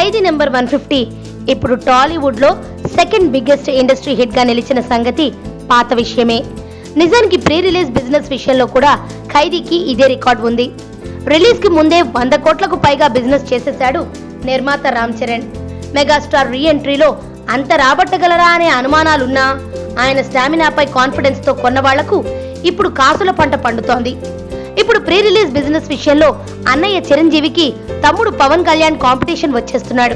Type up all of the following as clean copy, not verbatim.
ఖైదీ number 150 ఇప్పుడు టాలీవుడ్ లో second biggest industry hit గా నిలిచిన సంగతి పాత విషయమే. నిజానికి ప్రీ రిలీజ్ బిజినెస్ విషయంలో కూడా ఖైదీకి ఇదే రికార్డ్ ఉంది. రిలీజ్ కి ముందే 100 కోట్లకు పైగా బిజినెస్ చేసేశాడు నిర్మాత రామ్ చరణ్. మెగాస్టార్ రీ ఎంట్రీలో అంత రాబట్టగలరా అనే అనుమానాలున్నా ఆయన స్టామినాపై కాన్ఫిడెన్స్ తో కొన్న వాళ్లకు ఇప్పుడు కాసుల పంట పండుతోంది. ఇప్పుడు ప్రీ రిలీజ్ బిజినెస్ విషయంలో అన్నయ్య చిరంజీవికి తమ్ముడు పవన్ కళ్యాణ్ కాంపిటీషన్ వచ్చేస్తున్నాడు.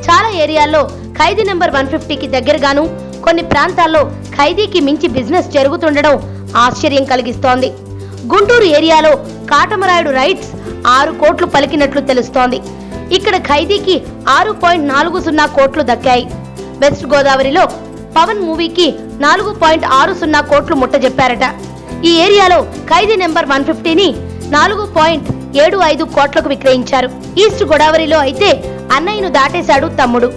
చాలా ఏరియాల్లో ఖైదీ నెంబర్ 150కి దగ్గరగాను, కొన్ని ప్రాంతాల్లో ఖైదీకి మించి బిజినెస్ జరుగుతుండడం ఆశ్చర్యం కలిగిస్తోంది. గుంటూరు ఏరియాలో కాటమరాయుడు రైట్స్ 6 కోట్లు పలికినట్లు తెలుస్తోంది. ఇక్కడ ఖైదీకి 6.40 కోట్లు దక్కాయి. వెస్ట్ గోదావరిలో పవన్ మూవీకి 4.60 కోట్లు ముట్టజెప్పారట. ఈ ఏరియాలో ఖైదీ నెంబర్ 150ని 4.75 కోట్లకు విక్రయించారు. ఈస్ట్ గోదావరిలో అయితే అన్నయ్యను దాటేశాడు తమ్ముడు.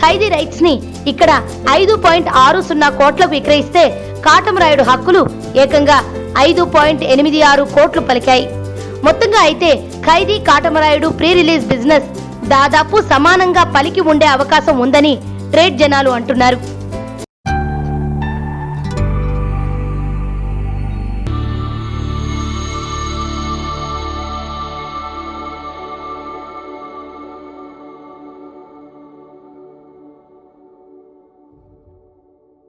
ఖైదీ రైట్స్ ని ఇక్కడ 5.60 కోట్లకు విక్రయిస్తే కాటమరాయుడు హక్కులు ఏకంగా 5.86 కోట్లు పలికాయి. మొత్తంగా అయితే ఖైదీ కాటమరాయుడు ప్రీ రిలీజ్ బిజినెస్ దాదాపు సమానంగా పలికి ఉండే అవకాశం ఉందని ట్రేడ్ జనాలు అంటున్నారు.